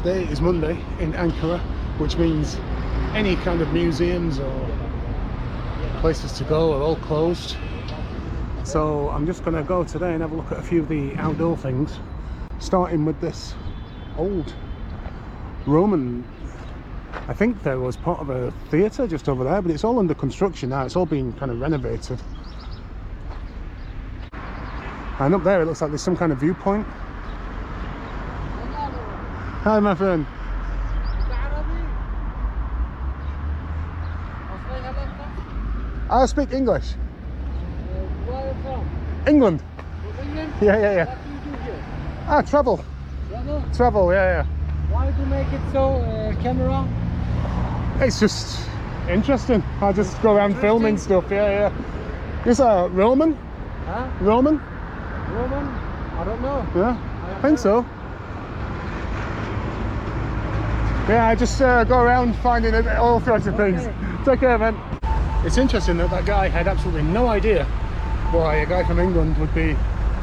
today is Monday in Ankara, which means any kind of museums or places to go are all closed. So I'm just going to go today and have a look at a few of the outdoor things, starting with this old Roman, I think there was part of a theatre just over there, but it's all under construction now. It's all been kind of renovated. And up there it looks like there's some kind of viewpoint. Hi my friend. I speak English. Where are you from? England. England? Yeah. What do you do here? Ah, travel. Travel? Travel, yeah. Why do you make it so camera? It's just interesting. I just go around filming stuff, yeah. Is that Roman? Huh? Roman? Roman? I don't know. Yeah, I think so. Yeah, I just go around finding all sorts of things. Take care, man. It's interesting that that guy had absolutely no idea why a guy from England would be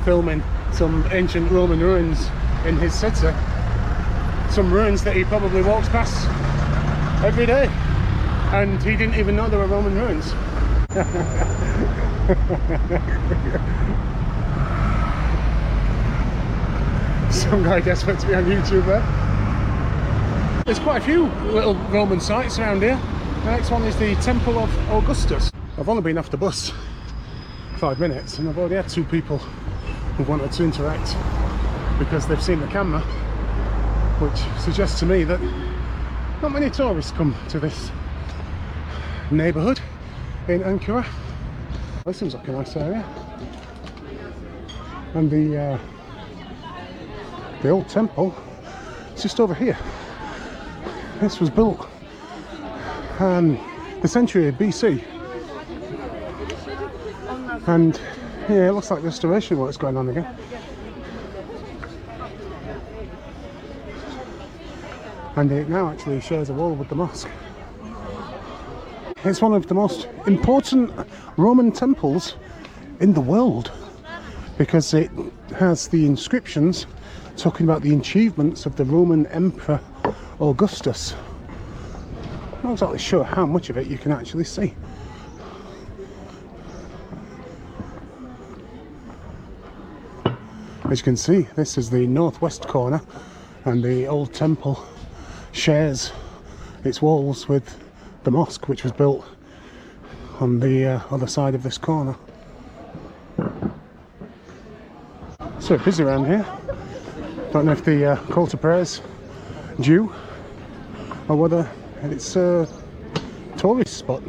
filming some ancient Roman ruins in his city. Some ruins that he probably walks past every day. And he didn't even know there were Roman ruins. Some guy desperate to be on YouTube there. There's quite a few little Roman sites around here. The next one is the Temple of Augustus. I've only been off the bus 5 minutes and I've already had 2 people who wanted to interact because they've seen the camera, which suggests to me that not many tourists come to this neighbourhood in Ankara. This seems like a nice area. And the old temple is just over here. This was built the century BC, and yeah, it looks like restoration work's going on again. And it now actually shares a wall with the mosque. It's one of the most important Roman temples in the world because it has the inscriptions talking about the achievements of the Roman Emperor Augustus. I'm not exactly sure how much of it you can actually see. As you can see, this is the northwest corner, and the old temple shares its walls with the mosque, which was built on the other side of this corner. It's so busy around here. Don't know if the call to prayer is due or whether it's a tourist spot.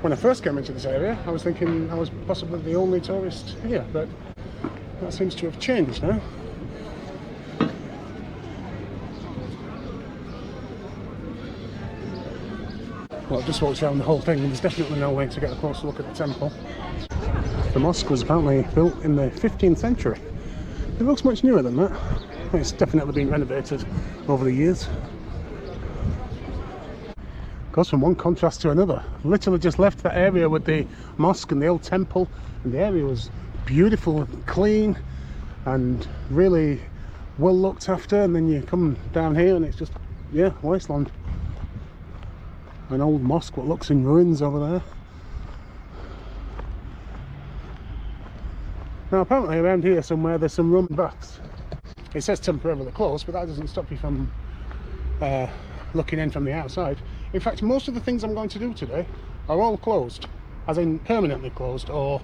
When I first came into this area, I was thinking I was possibly the only tourist here, but that seems to have changed now. Well, I've just walked around the whole thing and there's definitely no way to get a closer look at the temple. The mosque was apparently built in the 15th century. It looks much newer than that. It's definitely been renovated over the years. Goes from one contrast to another. Literally just left that area with the mosque and the old temple, and the area was beautiful and clean and really well looked after, and then you come down here and it's just, yeah, wasteland. An old mosque that looks in ruins over there. Now apparently around here somewhere there's some Roman baths. It says temporarily closed, but that doesn't stop you from looking in from the outside. In fact, most of the things I'm going to do today are all closed, as in permanently closed, or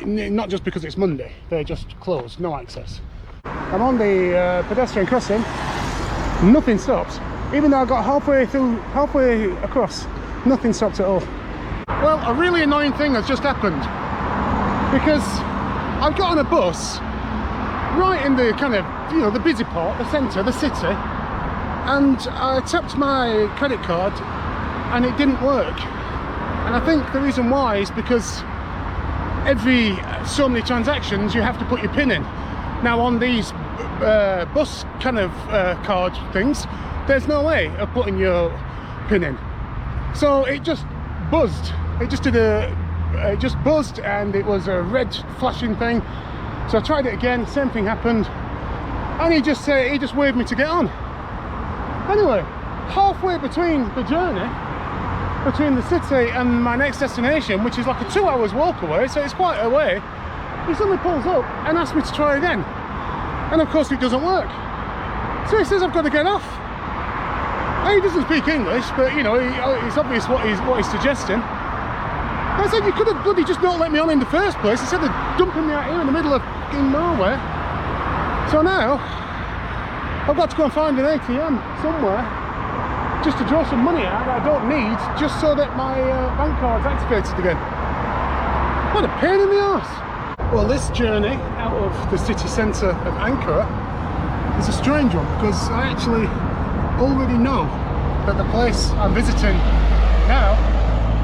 not just because it's Monday, they're just closed, no access. I'm on the pedestrian crossing, nothing stops. Even though I got halfway across, nothing stopped at all. Well, a really annoying thing has just happened, because I've got on a bus right in the kind of, you know, the busy part, the centre, the city, and I tapped my credit card and it didn't work. And I think the reason why is because every so many transactions you have to put your PIN in. Now on these bus kind of card things, there's no way of putting your PIN in. So it just buzzed. It just buzzed and it was a red flashing thing. So I tried it again, same thing happened, and he just waved me to get on. Anyway, halfway between the journey, between the city and my next destination, which is like a 2 hours walk away, so it's quite a way, he suddenly pulls up and asks me to try again. And of course it doesn't work. So he says I've got to get off. He doesn't speak English, but you know, it's obvious what he's suggesting. I said, you could have bloody just not let me on in the first place instead of dumping me out here in the middle of fucking nowhere. So now, I've got to go and find an ATM somewhere just to draw some money out that I don't need, just so that my bank card's activated again. What a pain in the arse. Well, this journey out of the city centre of Ankara is a strange one, because I actually already know that the place I'm visiting now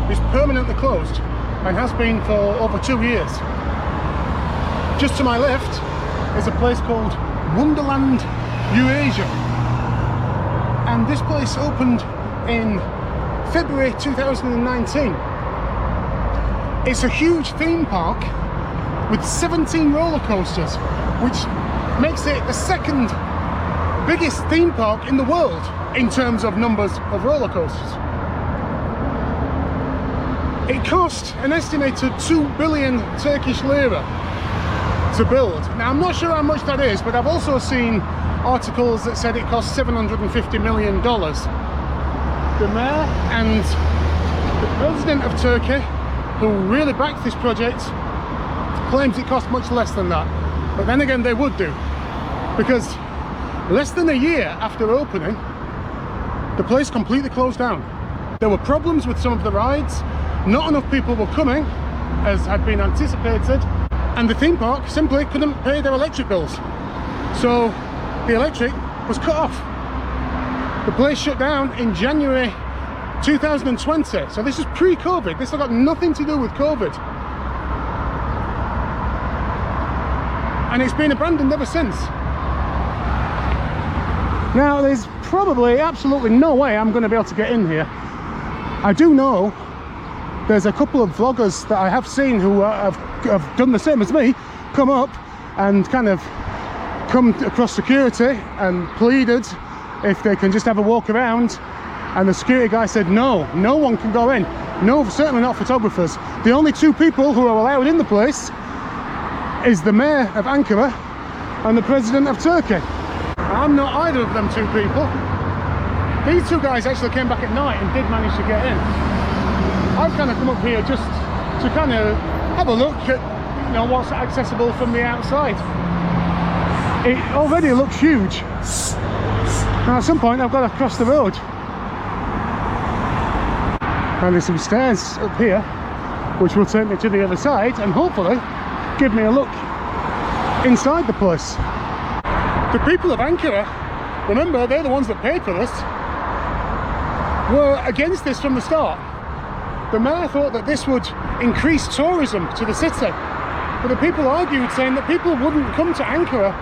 is permanently closed and has been for over 2 years. Just to my left is a place called Wonderland, Eurasia, and this place opened in February 2019. It's a huge theme park with 17 roller coasters, which makes it the second biggest theme park in the world in terms of numbers of roller coasters. It cost an estimated 2 billion Turkish lira to build. Now, I'm not sure how much that is, but I've also seen articles that said it cost $750 million. The mayor and the president of Turkey, who really backed this project, claims it cost much less than that. But then again, they would do, because less than a year after opening, the place completely closed down. There were problems with some of the rides, not enough people were coming, as had been anticipated, and the theme park simply couldn't pay their electric bills. So the electric was cut off. The place shut down in January 2020. So this is pre-COVID. This has got nothing to do with COVID. And it's been abandoned ever since. Now, there's probably absolutely no way I'm going to be able to get in here. I do know there's a couple of vloggers that I have seen who have done the same as me, come up and kind of come across security and pleaded if they can just have a walk around, and the security guy said no one can go in. No, certainly not photographers. The only 2 people who are allowed in the place is the mayor of Ankara and the president of Turkey. I'm not either of them 2 people. These 2 guys actually came back at night and did manage to get in. I've kind of come up here just to kind of have a look at, you know, what's accessible from the outside. It already looks huge. Now at some point I've got to cross the road. And there's some stairs up here which will take me to the other side and hopefully give me a look inside the place. The people of Ankara, remember, they're the ones that paid for this, were against this from the start. The mayor thought that this would increase tourism to the city, but the people argued, saying that people wouldn't come to Ankara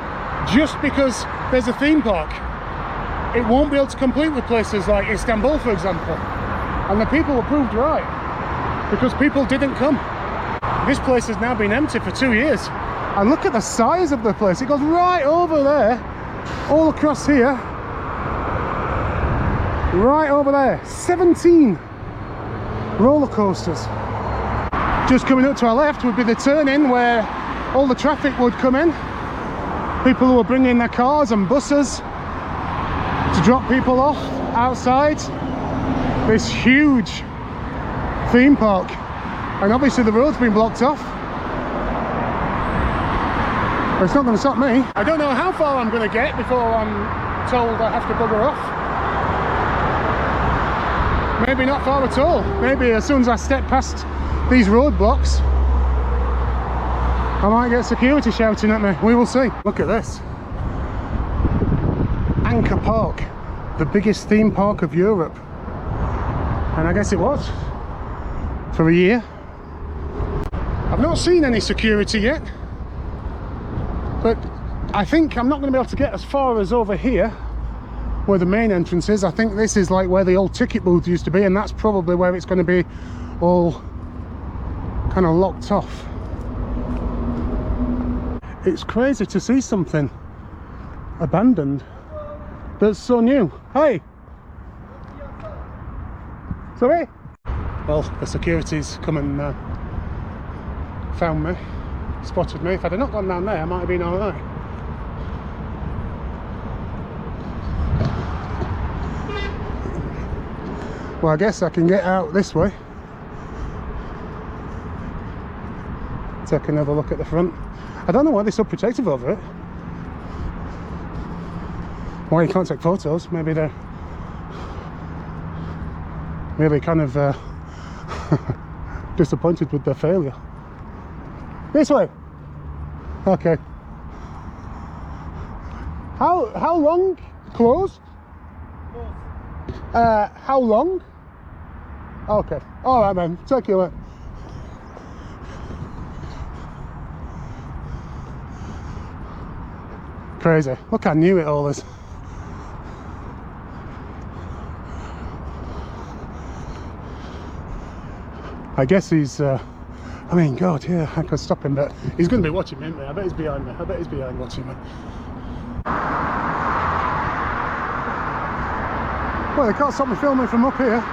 just because there's a theme park. It won't be able to compete with places like Istanbul, for example. And the people were proved right, because people didn't come. This place has now been empty for 2 years. And look at the size of the place. It goes right over there, all across here, right over there. 17 roller coasters. Just coming up to our left would be the turn-in where all the traffic would come in. People who are bringing their cars and buses to drop people off outside this huge theme park. And obviously the road's been blocked off. But it's not going to stop me. I don't know how far I'm going to get before I'm told I have to bugger off. Maybe not far at all. Maybe as soon as I step past these roadblocks, I might get security shouting at me. We will see. Look at this. Ankara Park, the biggest theme park of Europe. And I guess it was for a year. I've not seen any security yet, but I think I'm not going to be able to get as far as over here where the main entrance is. I think this is like where the old ticket booth used to be, and that's probably where it's going to be all kind of locked off. It's crazy to see something abandoned that's so new. Hi. Sorry? Well, the security's come and found me, spotted me. If I'd have not gone down there, I might have been alright. Well, I guess I can get out this way. Take another look at the front. I don't know why they're so protective over it. Why you can't take photos? Maybe they're really kind of disappointed with their failure. This way. Okay. How long? Closed? How long? Okay. All right, man. Take you away. Crazy. Look how new it all is. I guess he's, I mean, God, yeah, I could stop him, but he's going to be watching me, isn't he? I bet he's behind me. I bet he's behind watching me. Well, they can't stop me filming from up here.